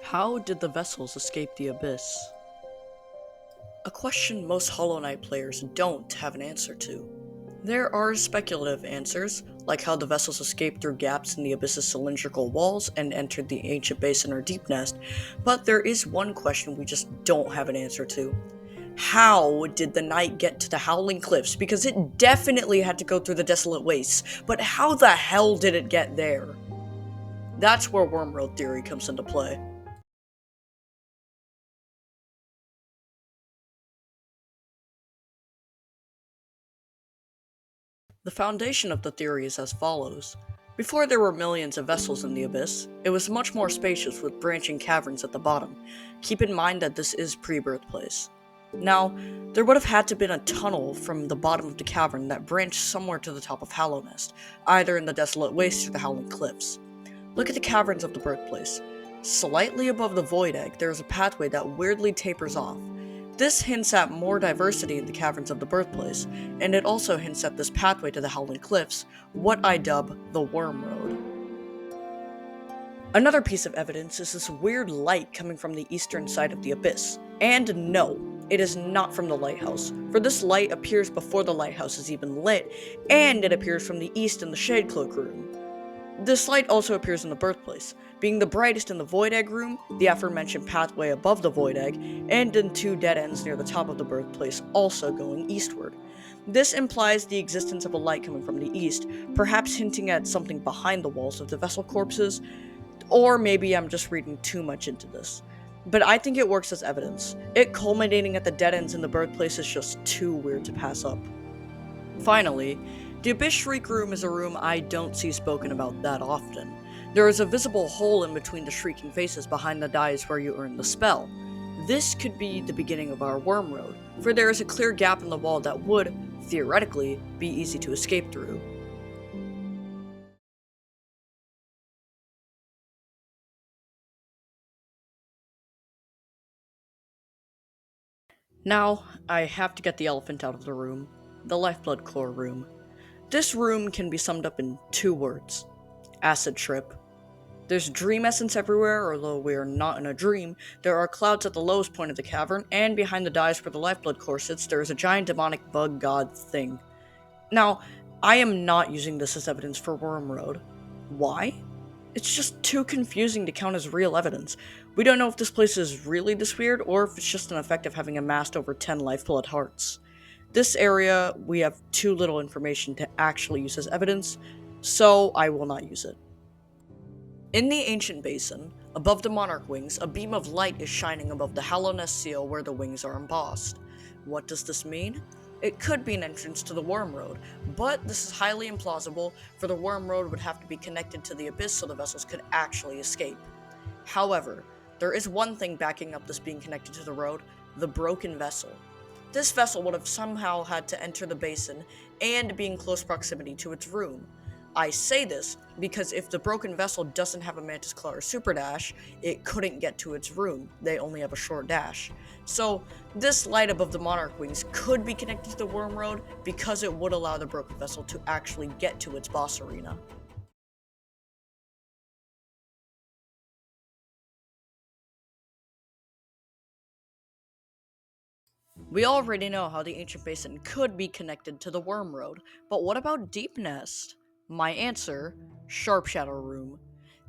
How did the vessels escape the abyss? A question most Hollow Knight players don't have an answer to. There are speculative answers, like how the vessels escaped through gaps in the abyss's cylindrical walls and entered the ancient basin or Deepnest, but there is one question we just don't have an answer to. How did the knight get to the Howling Cliffs? Because it definitely had to go through the Desolate Wastes, but how the hell did it get there? That's where WYRMROAD theory comes into play. The foundation of the theory is as follows. Before there were millions of vessels in the abyss, it was much more spacious with branching caverns at the bottom. Keep in mind that this is pre-birthplace. Now, there would have had to been a tunnel from the bottom of the cavern that branched somewhere to the top of Hallownest, either in the Desolate Wastes or the Howling Cliffs. Look at the caverns of the birthplace. Slightly above the Void Egg, there is a pathway that weirdly tapers off. This hints at more diversity in the caverns of the birthplace, and it also hints at this pathway to the Howling Cliffs, what I dub the Worm Road. Another piece of evidence is this weird light coming from the eastern side of the abyss. And no, it is not from the lighthouse, for this light appears before the lighthouse is even lit, and it appears from the east in the Shade Cloak room. This light also appears in the birthplace, being the brightest in the Void Egg room, the aforementioned pathway above the Void Egg, and in two dead ends near the top of the birthplace, also going eastward. This implies the existence of a light coming from the east, perhaps hinting at something behind the walls of the vessel corpses, or maybe I'm just reading too much into this. But I think it works as evidence. It culminating at the dead ends in the birthplace is just too weird to pass up. Finally, the Abyss Shriek Room is a room I don't see spoken about that often. There is a visible hole in between the shrieking faces behind the dice where you earn the spell. This could be the beginning of our Worm Road, for there is a clear gap in the wall that would, theoretically, be easy to escape through. Now, I have to get the elephant out of the room. The Lifeblood Core Room. This room can be summed up in two words. Acid trip. There's dream essence everywhere, although we are not in a dream. There are clouds at the lowest point of the cavern, and behind the dice where the lifeblood core sits, there is a giant demonic bug god thing. Now, I am not using this as evidence for WYRMROAD. Why? It's just too confusing to count as real evidence. We don't know if this place is really this weird, or if it's just an effect of having amassed over 10 lifeblood hearts. This area, we have too little information to actually use as evidence, so I will not use it. In the ancient basin, above the monarch wings, a beam of light is shining above the Hallownest seal where the wings are embossed. What does this mean? It could be an entrance to the Worm Road, but this is highly implausible, for the Worm Road would have to be connected to the abyss so the vessels could actually escape. However, there is one thing backing up this being connected to the road: the broken vessel. This vessel would have somehow had to enter the basin and be in close proximity to its room. I say this because if the broken vessel doesn't have a Mantis Claw or Super Dash, it couldn't get to its room. They only have a short dash. So, this light above the Monarch Wings could be connected to the Worm Road because it would allow the broken vessel to actually get to its boss arena. We already know how the ancient basin could be connected to the Worm Road, but what about Deepnest? My answer: Sharp Shadow Room.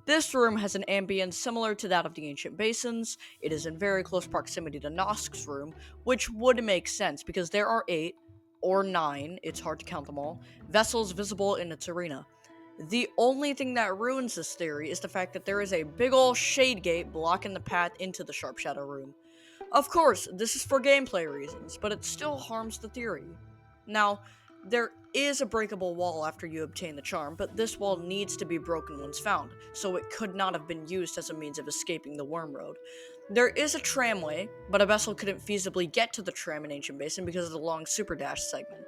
This room has an ambience similar to that of the ancient basins. It is in very close proximity to Nosk's room, which would make sense because there are 8, or 9, it's hard to count them all, vessels visible in its arena. The only thing that ruins this theory is the fact that there is a big ol' shade gate blocking the path into the Sharp Shadow Room. Of course, this is for gameplay reasons, but it still harms the theory. Now, there is a breakable wall after you obtain the charm, but this wall needs to be broken once found, so it could not have been used as a means of escaping the Worm Road. There is a tramway, but a vessel couldn't feasibly get to the tram in Ancient Basin because of the long Super Dash segment.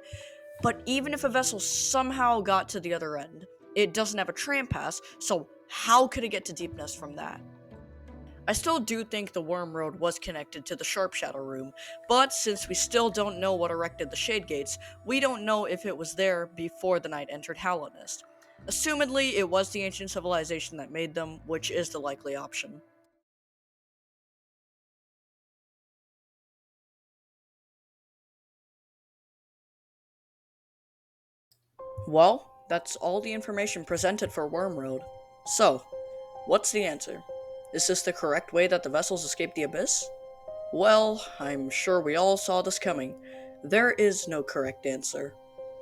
But even if a vessel somehow got to the other end, it doesn't have a tram pass, so how could it get to Deepnest from that? I still do think the Worm Road was connected to the Sharp Shadow Room, but since we still don't know what erected the Shade Gates, we don't know if it was there before the knight entered Hallownest. Assumedly, it was the ancient civilization that made them, which is the likely option. Well, that's all the information presented for WYRMROAD. So, what's the answer? Is this the correct way that the vessels escaped the abyss? Well, I'm sure we all saw this coming. There is no correct answer.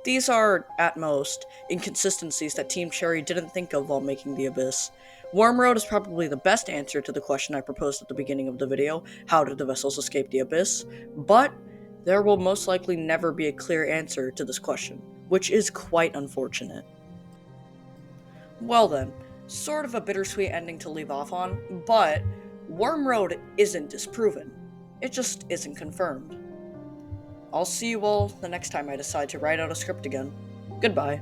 These are, at most, inconsistencies that Team Cherry didn't think of while making the abyss. WYRMROAD is probably the best answer to the question I proposed at the beginning of the video, how did the vessels escape the abyss? But there will most likely never be a clear answer to this question, which is quite unfortunate. Well then, sort of a bittersweet ending to leave off on, but WYRMROAD isn't disproven. It just isn't confirmed. I'll see you all the next time I decide to write out a script again. Goodbye.